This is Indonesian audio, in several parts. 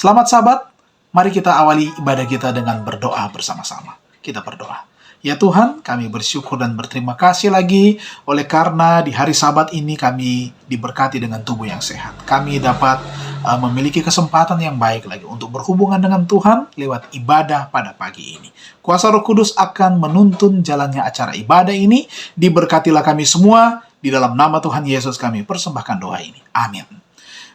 Selamat sahabat, mari kita awali ibadah kita dengan berdoa bersama-sama. Kita berdoa. Ya Tuhan, kami bersyukur dan berterima kasih lagi oleh karena di hari Sabat ini kami diberkati dengan tubuh yang sehat. Kami dapat memiliki kesempatan yang baik lagi untuk berhubungan dengan Tuhan lewat ibadah pada pagi ini. Kuasa Roh Kudus akan menuntun jalannya acara ibadah ini. Diberkatilah kami semua. Di dalam nama Tuhan Yesus kami persembahkan doa ini. Amin.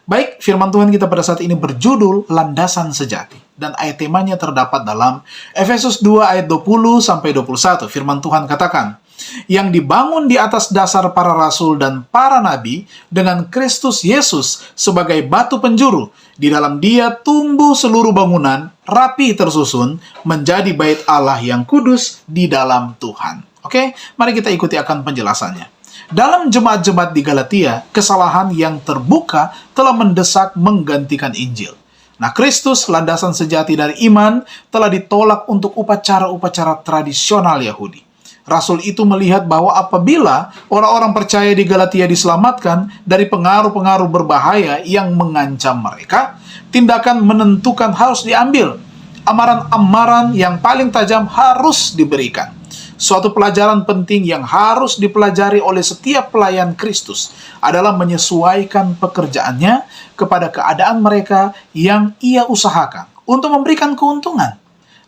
Baik, firman Tuhan kita pada saat ini berjudul Landasan Sejati. Dan ayat temanya terdapat dalam Efesus 2 ayat 20-21. Firman Tuhan katakan, yang dibangun di atas dasar para rasul dan para nabi dengan Kristus Yesus sebagai batu penjuru. Di dalam Dia tumbuh seluruh bangunan, rapi tersusun, menjadi bait Allah yang kudus di dalam Tuhan. Oke, mari kita ikuti akan penjelasannya. Dalam jemaat-jemaat di Galatia, kesalahan yang terbuka telah mendesak menggantikan Injil. Nah, Kristus, landasan sejati dari iman, telah ditolak untuk upacara-upacara tradisional Yahudi. Rasul itu melihat bahwa apabila orang-orang percaya di Galatia diselamatkan dari pengaruh-pengaruh berbahaya yang mengancam mereka, tindakan menentukan harus diambil. Amaran-amaran yang paling tajam harus diberikan. Suatu pelajaran penting yang harus dipelajari oleh setiap pelayan Kristus adalah menyesuaikan pekerjaannya kepada keadaan mereka yang ia usahakan untuk memberikan keuntungan.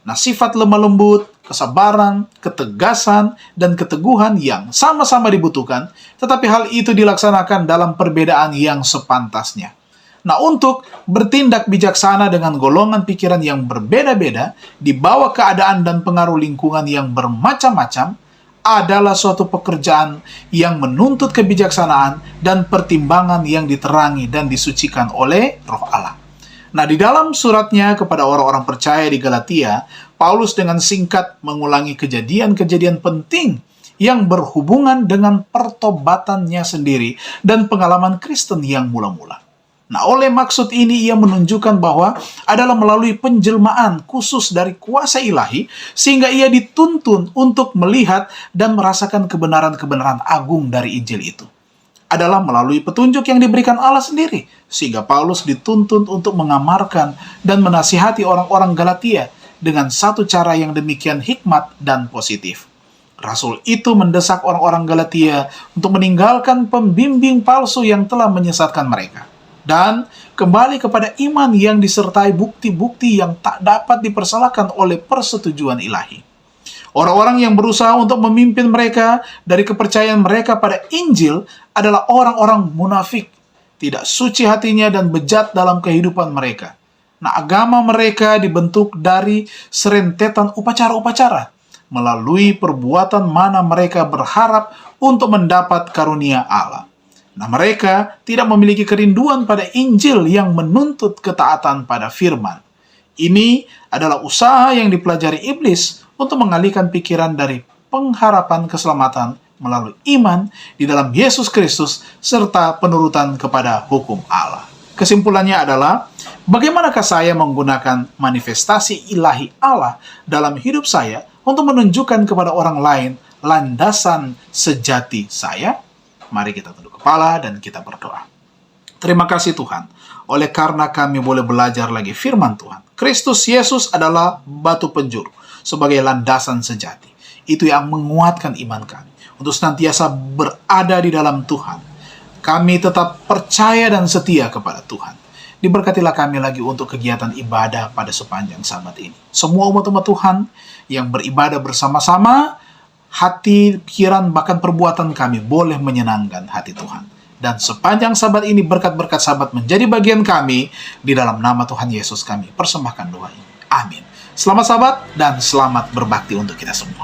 Nah, sifat lemah lembut, kesabaran, ketegasan, dan keteguhan yang sama-sama dibutuhkan, tetapi hal itu dilaksanakan dalam perbedaan yang sepantasnya. Nah, untuk bertindak bijaksana dengan golongan pikiran yang berbeda-beda, di bawah keadaan dan pengaruh lingkungan yang bermacam-macam, adalah suatu pekerjaan yang menuntut kebijaksanaan dan pertimbangan yang diterangi dan disucikan oleh Roh Allah. Nah, di dalam suratnya kepada orang-orang percaya di Galatia, Paulus dengan singkat mengulangi kejadian-kejadian penting yang berhubungan dengan pertobatannya sendiri dan pengalaman Kristen yang mula-mula. Nah, oleh maksud ini ia menunjukkan bahwa adalah melalui penjelmaan khusus dari kuasa ilahi, sehingga ia dituntun untuk melihat dan merasakan kebenaran-kebenaran agung dari Injil itu. Adalah melalui petunjuk yang diberikan Allah sendiri, sehingga Paulus dituntun untuk mengamarkan dan menasihati orang-orang Galatia dengan satu cara yang demikian hikmat dan positif. Rasul itu mendesak orang-orang Galatia untuk meninggalkan pembimbing palsu yang telah menyesatkan mereka dan kembali kepada iman yang disertai bukti-bukti yang tak dapat dipersalahkan oleh persetujuan ilahi. Orang-orang yang berusaha untuk memimpin mereka dari kepercayaan mereka pada Injil adalah orang-orang munafik, tidak suci hatinya dan bejat dalam kehidupan mereka. Nah, agama mereka dibentuk dari serentetan upacara-upacara, melalui perbuatan mana mereka berharap untuk mendapat karunia Allah. Nah, mereka tidak memiliki kerinduan pada Injil yang menuntut ketaatan pada firman. Ini adalah usaha yang dipelajari iblis untuk mengalihkan pikiran dari pengharapan keselamatan melalui iman di dalam Yesus Kristus serta penurutan kepada hukum Allah. Kesimpulannya adalah, bagaimanakah saya menggunakan manifestasi ilahi Allah dalam hidup saya untuk menunjukkan kepada orang lain landasan sejati saya? Mari kita tunduk kepala dan kita berdoa. Terima kasih Tuhan, oleh karena kami boleh belajar lagi firman Tuhan. Kristus Yesus adalah batu penjuru sebagai landasan sejati. Itu yang menguatkan iman kami untuk senantiasa berada di dalam Tuhan. Kami tetap percaya dan setia kepada Tuhan. Diberkatilah kami lagi untuk kegiatan ibadah pada sepanjang Sabat ini. Semua umat-umat Tuhan yang beribadah bersama-sama, hati, pikiran, bahkan perbuatan kami boleh menyenangkan hati Tuhan. Dan sepanjang Sabat ini berkat-berkat Sabat menjadi bagian kami. Di dalam nama Tuhan Yesus kami persembahkan doa ini. Amin. Selamat Sabat dan selamat berbakti untuk kita semua.